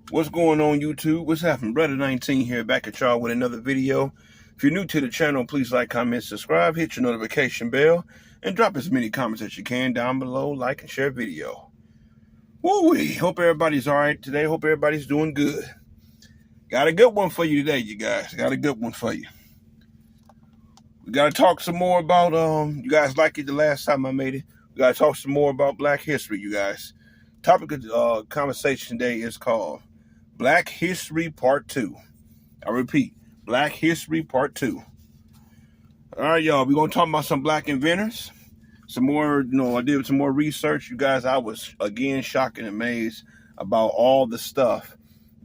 What's going on, YouTube? What's happening? Brother 19 here, back at y'all with another video. If you're new to the channel, please like, comment, subscribe, hit your notification bell, and drop as many comments as you can down below. Like and share video. Woo-wee! Hope everybody's all right today. Hope everybody's doing good. Got a good one for you today, you guys. Got a good one for you. We got to talk some more about, you guys liked it the last time I made it. We got to talk some more about Black history, you guys. Topic of conversation today is called Black History Part 2. I repeat, Black History Part 2. All right, y'all, we're going to talk about some black inventors. Some more, I did some more research. You guys, I was, again, shocked and amazed about all the stuff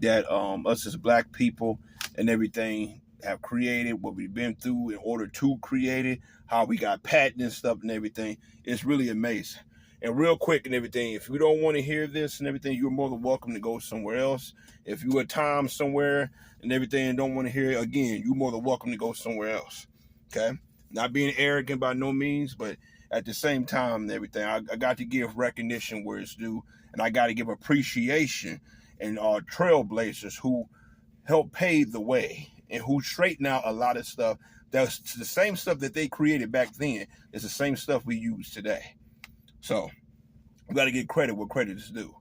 that us as black people and everything have created, what we've been through in order to create it, how we got patent and stuff and everything. It's really amazing. And real quick and everything, if you don't want to hear this and everything, you're more than welcome to go somewhere else. If you at time somewhere and everything and don't want to hear it, again, you're more than welcome to go somewhere else. Okay? Not being arrogant by no means, but at the same time and everything, I got to give recognition where it's due, and I got to give appreciation and trailblazers who helped pave the way and who straighten out a lot of stuff. That's the same stuff that they created back then. It's the same stuff we use today. So, we got to get credit where credit is due.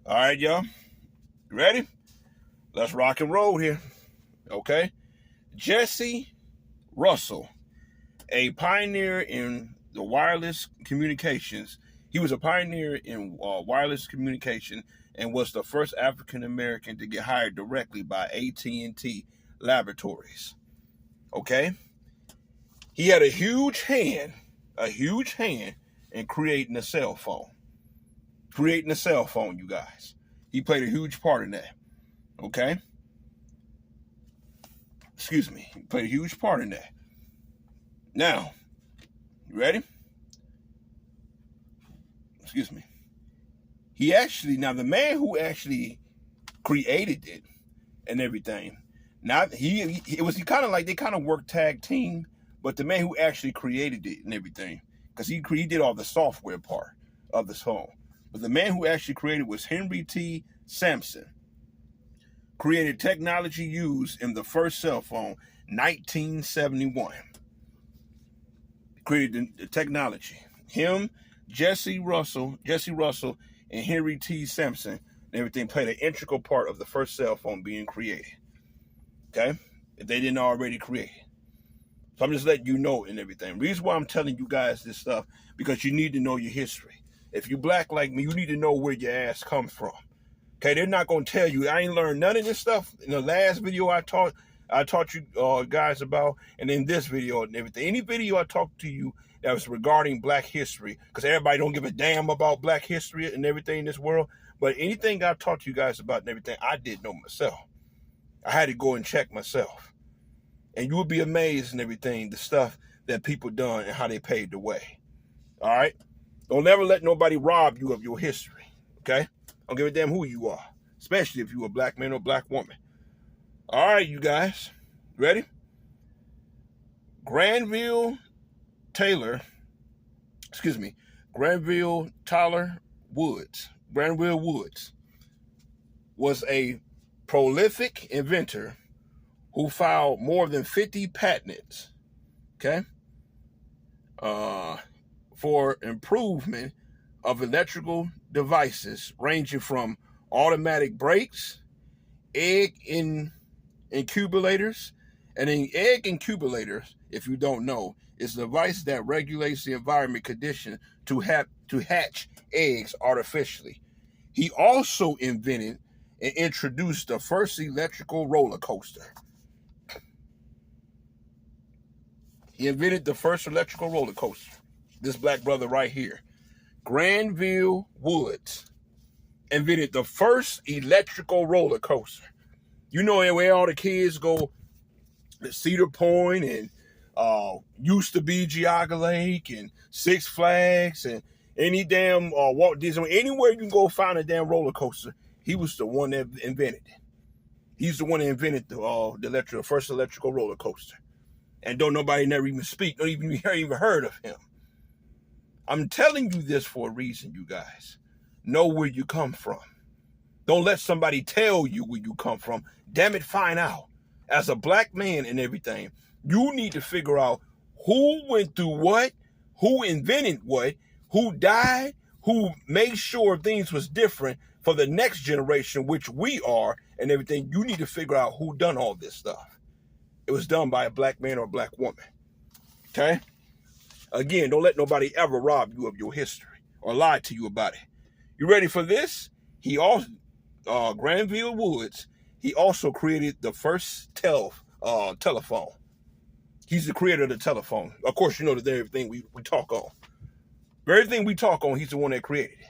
All right, y'all. Ready? Let's rock and roll here. Okay? Jesse Russell, a pioneer in the wireless communications. He was a pioneer in wireless communication and was the first African-American to get hired directly by AT&T Laboratories. Okay? He had a huge hand in creating a cell phone. Creating a cell phone, you guys. He played a huge part in that. Okay? Excuse me. He played a huge part in that. Now, you ready? Excuse me. Now the man who actually created it and everything, it was kind of like they kind of worked tag team, but the man who actually created it and everything, because he did all the software part of this phone. But the man who actually created was Henry T. Sampson. Created technology used in the first cell phone, 1971. Created the technology. Him, Jesse Russell, and Henry T. Sampson, and everything played an integral part of the first cell phone being created. Okay? If they didn't already create it. So I'm just letting you know and everything. Reason why I'm telling you guys this stuff, because you need to know your history. If you black like me, you need to know where your ass comes from. Okay, they're not going to tell you. I ain't learned none of this stuff in the last video I taught you guys about, and in this video and everything. Any video I talked to you that was regarding black history, because everybody don't give a damn about black history and everything in this world, but anything I talked to you guys about and everything, I did know myself. I had to go and check myself. And you would be amazed and everything, the stuff that people done and how they paved the way. All right? Don't ever let nobody rob you of your history. Okay? Don't give a damn who you are, especially if you're a black man or black woman. All right, you guys. Ready? Granville Tyler Woods. Granville Woods was a prolific inventor who filed more than 50 patents, okay, for improvement of electrical devices ranging from automatic brakes, egg incubators. And an egg incubator, if you don't know, is a device that regulates the environment condition to hatch eggs artificially. He also invented and introduced the first electrical roller coaster. He invented the first electrical roller coaster. This black brother right here, Granville Woods, invented the first electrical roller coaster. You know where all the kids go to Cedar Point and used to be Geauga Lake and Six Flags and any damn Walt Disney, anywhere you can go find a damn roller coaster. He was the one that invented it. He's the one that invented the first electrical roller coaster. And don't nobody never even speak, don't even heard of him. I'm telling you this for a reason, you guys. Know where you come from. Don't let somebody tell you where you come from. Damn it, find out. As a black man and everything, you need to figure out who went through what, who invented what, who died, who made sure things was different for the next generation, which we are, and everything. You need to figure out who done all this stuff. It was done by a black man or a black woman. Okay? Again, don't let nobody ever rob you of your history or lie to you about it. You ready for this? He also, Granville Woods, he also created the first telephone. He's the creator of the telephone. Of course, you know that everything we talk on. Everything we talk on, he's the one that created it.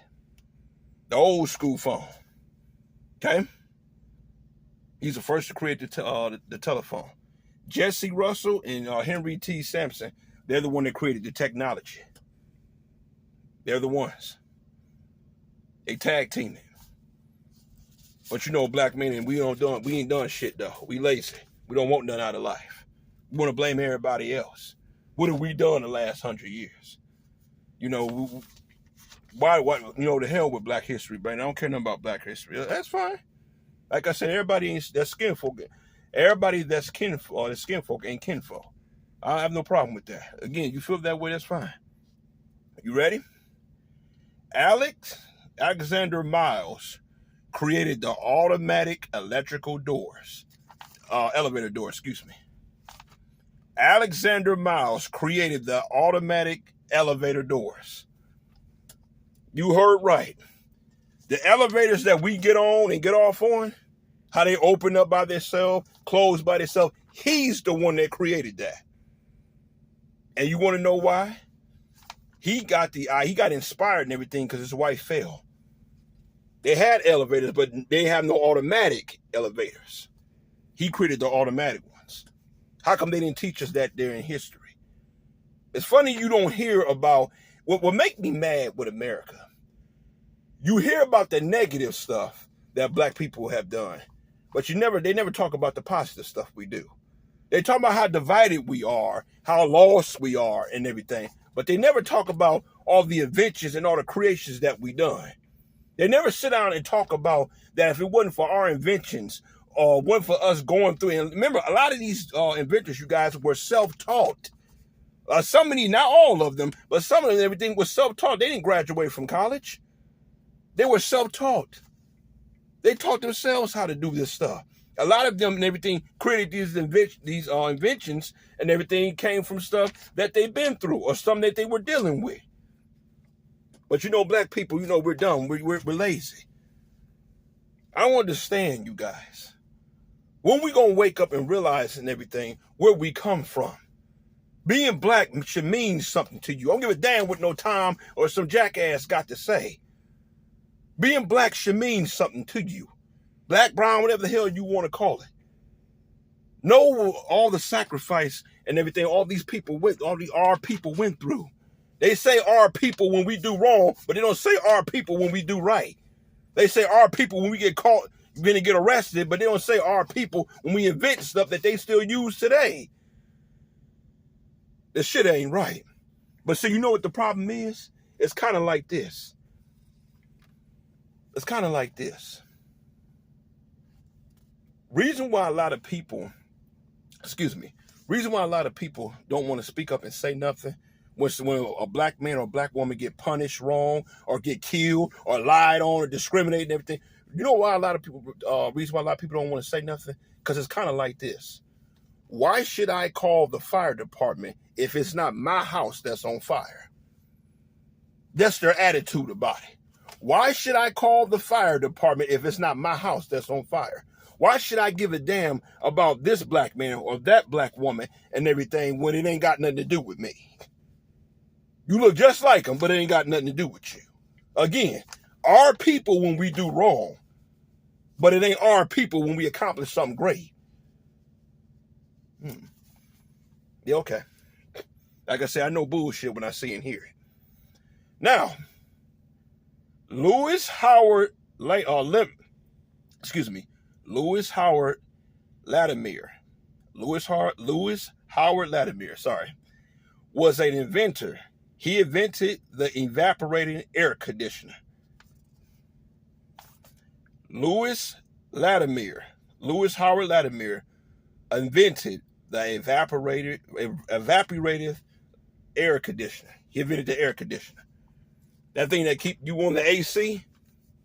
The old school phone. Okay? He's the first to create the telephone. Jesse Russell and Henry T. Sampson, they're the one that created the technology. They're the ones. They tag team it. But you know, black men, we ain't done shit though. We lazy. We don't want none out of life. We want to blame everybody else. What have we done the last 100 years? You know, why, you know, the hell with black history, man. I don't care nothing about black history. That's fine. Like I said, everybody that's skinfolk. Everybody that's skinfolk ain't kinfolk. I have no problem with that. Again, you feel that way, that's fine. You ready? Alexander Miles created the automatic electrical doors. Elevator door, excuse me. Alexander Miles created the automatic elevator doors. You heard right. The elevators that we get on and get off on, how they open up by themselves, close by themselves, he's the one that created that. And you want to know why? He got inspired and everything because his wife fell. They had elevators, but they have no automatic elevators. He created the automatic ones. How come they didn't teach us that there in history? It's funny you don't hear about what make me mad with America. You hear about the negative stuff that black people have done, but they never talk about the positive stuff we do. They talk about how divided we are, how lost we are and everything, but they never talk about all the inventions and all the creations that we done. They never sit down and talk about that if it wasn't for our inventions or wasn't for us going through. And remember, a lot of these inventors, you guys, were self-taught. Some of these, not all of them, but some of them, everything was self-taught. They didn't graduate from college. They were self-taught. They taught themselves how to do this stuff. A lot of them and everything created these inventions and everything came from stuff that they've been through or something that they were dealing with. But you know, black people, you know, we're dumb. We're lazy. I don't understand, you guys. When we gonna wake up and realize and everything where we come from? Being black should mean something to you. I don't give a damn what no Tom or some jackass got to say. Being black should mean something to you. Black, brown, whatever the hell you want to call it. Know all the sacrifice and everything all these people our people went through. They say our people when we do wrong, but they don't say our people when we do right. They say our people when we get caught, we're gonna get arrested, but they don't say our people when we invent stuff that they still use today. This shit ain't right. But so you know what the problem is? It's kind of like this. It's kind of like this. Reason why a lot of people don't want to speak up and say nothing when a black man or a black woman get punished wrong or get killed or lied on or discriminated and everything. You know why reason why a lot of people don't want to say nothing? Because it's kind of like this. Why should I call the fire department if it's not my house that's on fire? That's their attitude about it. Why should I call the fire department if it's not my house that's on fire? Why should I give a damn about this black man or that black woman and everything when it ain't got nothing to do with me? You look just like them, but it ain't got nothing to do with you. Again, our people when we do wrong, but it ain't our people when we accomplish something great. Yeah, okay. Like I say, I know bullshit when I see and hear it. Now, Lewis Howard Latimer, was an inventor. He invented the evaporating air conditioner. Lewis Howard Latimer invented the evaporative air conditioner. He invented the air conditioner. That thing that keep you on the AC,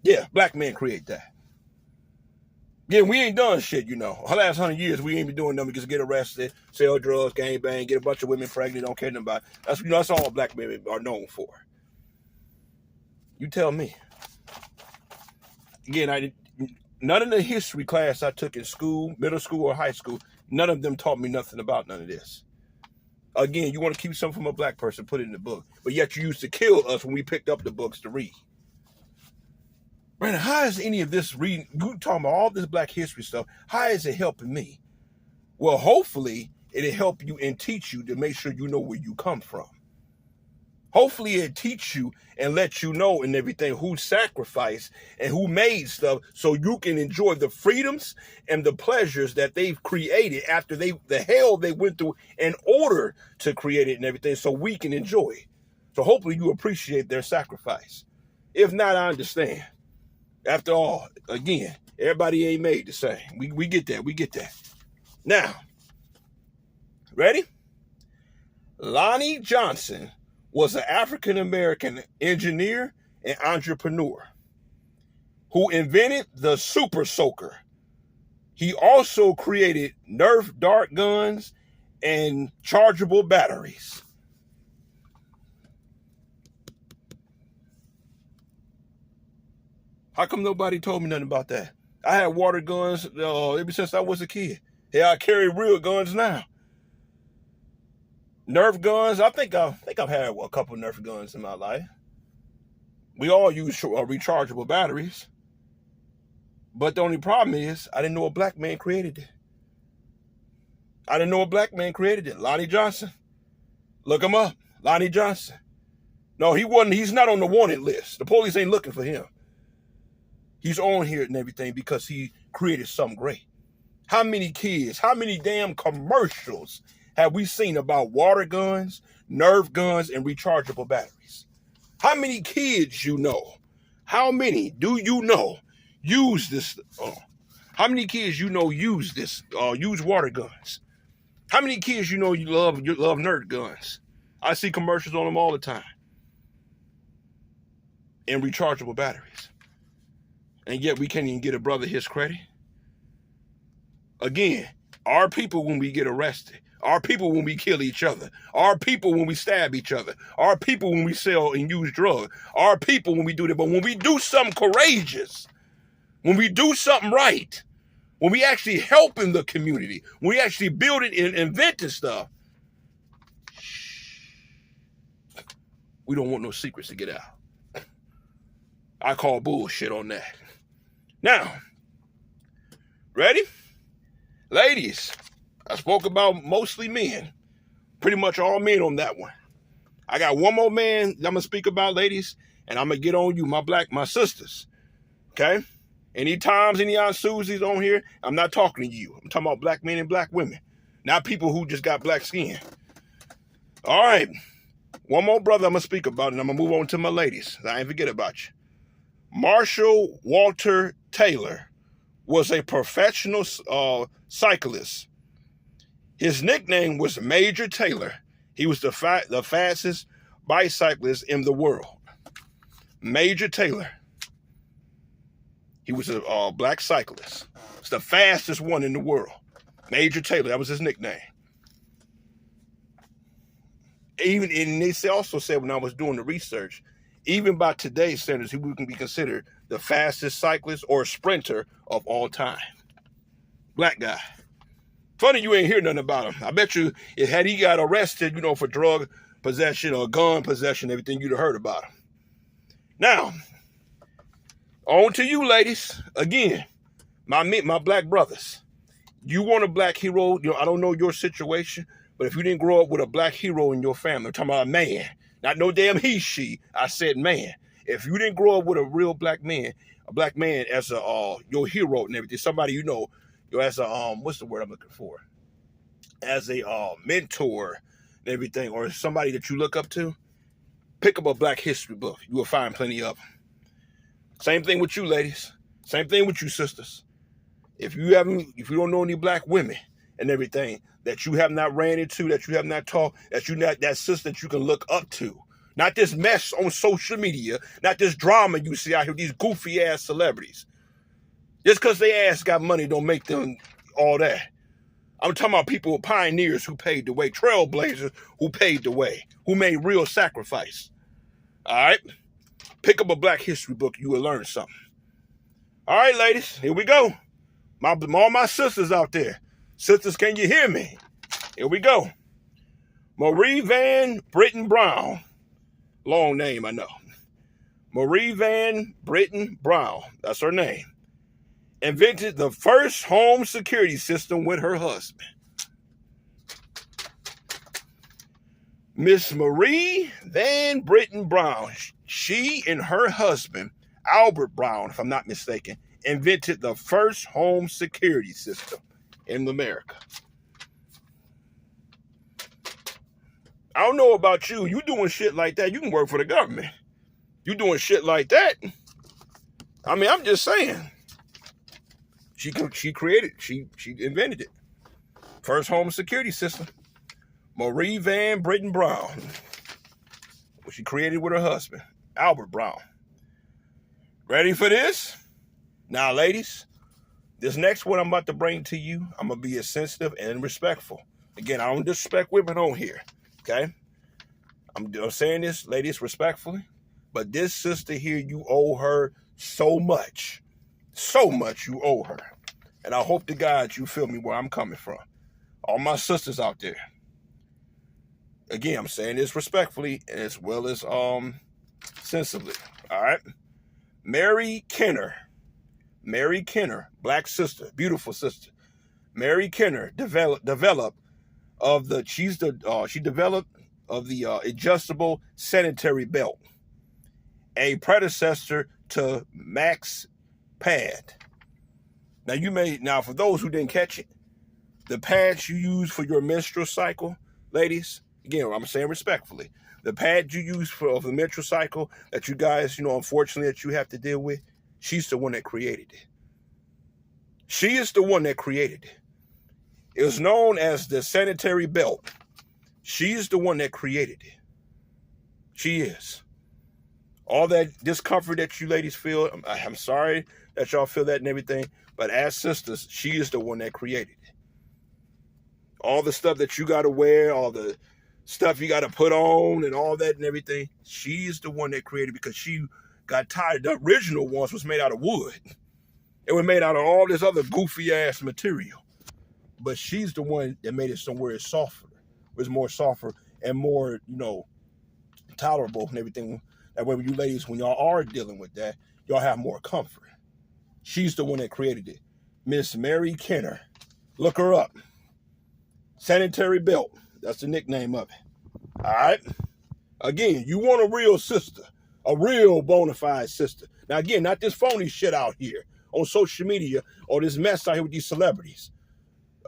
yeah, black men create that. Yeah, we ain't done shit, you know. Our last 100 years, we ain't been doing nothing. Just get arrested, sell drugs, gang bang, get a bunch of women pregnant, don't care nothing about it. That's all black men are known for. You tell me. Again, none of the history class I took in school, middle school or high school, none of them taught me nothing about none of this. Again, you want to keep something from a black person, put it in the book. But yet you used to kill us when we picked up the books to read. Brandon, how is any of this reading, you talking about all this black history stuff, how is it helping me? Well, hopefully it'll help you and teach you to make sure you know where you come from. Hopefully it'll teach you and let you know and everything who sacrificed and who made stuff so you can enjoy the freedoms and the pleasures that they've created after the hell they went through in order to create it and everything so we can enjoy it. So hopefully you appreciate their sacrifice. If not, I understand. After all, again, everybody ain't made the same. We get that. We get that. Now, ready? Lonnie Johnson was an African-American engineer and entrepreneur who invented the Super Soaker. He also created Nerf dart guns and chargeable batteries. How come nobody told me nothing about that? I had water guns ever since I was a kid. Hey, I carry real guns now. Nerf guns, I think I've had a couple Nerf guns in my life. We all use rechargeable batteries. But the only problem is, I didn't know a black man created it. Lonnie Johnson. Look him up. Lonnie Johnson. No, he's not on the wanted list. The police ain't looking for him. He's on here and everything because he created something great. How many kids, how many damn commercials have we seen about water guns, Nerf guns, and rechargeable batteries? How many kids you know? How many do you know use this? How many kids you know use this? Use water guns? How many kids you know you love Nerf guns? I see commercials on them all the time. And rechargeable batteries. And yet we can't even get a brother his credit. Again, our people when we get arrested, our people when we kill each other, our people when we stab each other, our people when we sell and use drugs, our people when we do that. But when we do something courageous, when we do something right, when we actually help in the community, when we actually build it and inventing stuff, we don't want no secrets to get out. I call bullshit on that. Now, ready? Ladies, I spoke about mostly men. Pretty much all men on that one. I got one more man I'm going to speak about, ladies, and I'm going to get on you, my sisters. Okay? Any times, any Aunt Susies on here, I'm not talking to you. I'm talking about black men and black women. Not people who just got black skin. All right. One more brother I'm going to speak about, and I'm going to move on to my ladies. I ain't forget about you. Marshall Walter Taylor was a professional cyclist. His nickname was Major Taylor. He was the fastest bicyclist in the world. Major Taylor. He was a black cyclist. It's the fastest one in the world. Major Taylor, that was his nickname. And they also said when I was doing the research, even by today's standards, he can be considered the fastest cyclist or sprinter of all time. Black guy. Funny you ain't hear nothing about him. I bet you, had he got arrested, for drug possession or gun possession, everything, you'd have heard about him. Now, on to you, ladies. Again, my black brothers. You want a black hero? I don't know your situation, but if you didn't grow up with a black hero in your family, I'm talking about a man. Not no damn he, she. I said man. If you didn't grow up with a real black man as your hero and everything, somebody as a what's the word I'm looking for? As a mentor and everything, or somebody that you look up to, pick up a black history book. You will find plenty of them. Same thing with you, ladies. Same thing with you sisters. If you don't know any black women and everything that you have not ran into, that you have not taught, that sister that you can look up to. Not this mess on social media, not this drama you see out here, these goofy ass celebrities. Just because they ass got money don't make them all that. I'm talking about people, pioneers who paved the way, trailblazers who paved the way, who made real sacrifice. All right? Pick up a Black History book, you will learn something. All right, ladies, here we go. All my sisters out there. Sisters, can you hear me? Here we go. Marie Van Brittan Brown. Long name, I know. Marie Van Brittan Brown, that's her name, invented the first home security system with her husband. Miss Marie Van Brittan Brown, she and her husband, Albert Brown, if I'm not mistaken, invented the first home security system in America. I don't know about you. You doing shit like that, you can work for the government. You doing shit like that. I mean, I'm just saying. She created, she invented it. First home security system. Marie Van Brittan Brown. She created with her husband, Albert Brown. Ready for this? Now, ladies, this next one I'm about to bring to you, I'm going to be as sensitive and respectful. Again, I don't disrespect women on here, okay? I'm saying this, ladies, respectfully. But this sister here, you owe her so much. So much you owe her. And I hope to God you feel me where I'm coming from. All my sisters out there. Again, I'm saying this respectfully as well as sensibly. All right? Mary Kenner. Mary Kenner, black sister, beautiful sister. Mary Kenner developed the adjustable sanitary belt, a predecessor to Max Pad. Now for those who didn't catch it, the pads you use for your menstrual cycle, ladies, again, I'm saying respectfully, the pad you use for the menstrual cycle that you guys, unfortunately that you have to deal with, she's the one that created it. She is the one that created it. It was known as the sanitary belt. She is the one that created it. She is. All that discomfort that you ladies feel, I'm sorry that y'all feel that and everything, but as sisters, she is the one that created it. All the stuff that you got to wear, all the stuff you got to put on and all that and everything, she is the one that created it because she got tired. The original ones was made out of wood. It was made out of all this other goofy ass material. But she's the one that made it somewhere it's softer. It was more softer and more, tolerable and everything. That way, when you ladies, when y'all are dealing with that, y'all have more comfort. She's the one that created it. Miss Mary Kenner. Look her up. Sanitary belt. That's the nickname of it. All right? Again, you want a real sister. A real bona fide sister. Now, again, not this phony shit out here on social media or this mess out here with these celebrities.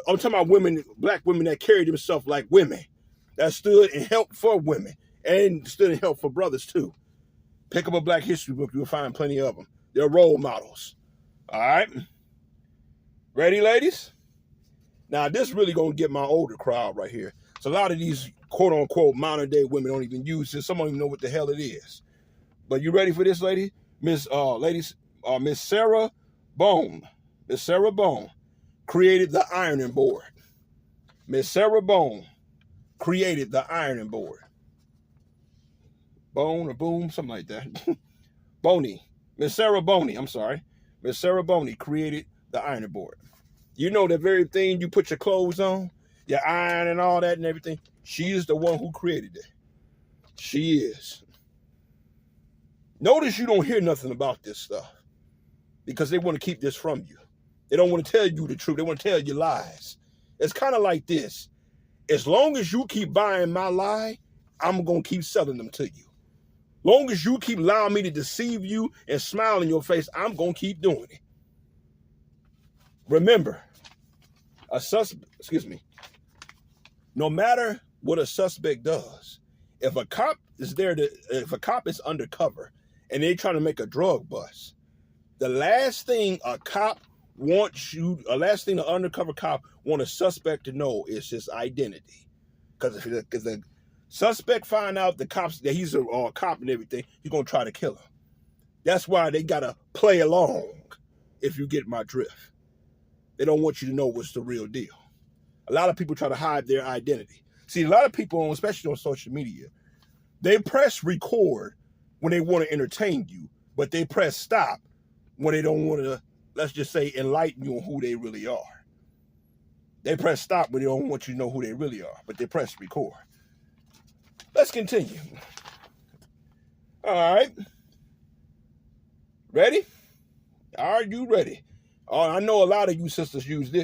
I'm talking about women, black women that carry themselves like women, that stood and helped for women and stood and helped for brothers too. Pick up a Black History book, you'll find plenty of them. They're role models. All right? Ready, ladies? Now, this really going to get my older crowd right here. So a lot of these quote-unquote modern-day women don't even use this. Some don't even know what the hell it is. But you ready for this, lady? Miss Sarah Bone. Miss Sarah Bone created the ironing board. Miss Sarah Bone created the ironing board. Bone or boom, something like that. Boney. Miss Sarah Boney, I'm sorry. Miss Sarah Boney created the ironing board. You know the very thing you put your clothes on, your iron and all that and everything, she is the one who created it. She is. Notice you don't hear nothing about this stuff because they want to keep this from you. They don't want to tell you the truth. They want to tell you lies. It's kind of like this. As long as you keep buying my lie, I'm going to keep selling them to you. Long as you keep allowing me to deceive you and smile in your face, I'm going to keep doing it. Remember, no matter what a suspect does, if a cop is undercover and they're trying to make a drug bust, The last thing a cop wants you, last thing the undercover cop want a suspect to know is his identity. Because if the suspect find out the cops that he's a cop and everything, he's gonna try to kill him. That's why they gotta play along. If you get my drift, they don't want you to know what's the real deal. A lot of people try to hide their identity. See, a lot of people, especially on social media, they press record when they want to entertain you, but they press stop when they don't want to, let's just say, enlighten you on who they really are. They press stop when they don't want you to know who they really are, but they press record. Let's continue. All right. Ready? Are you ready? I know a lot of you sisters use this.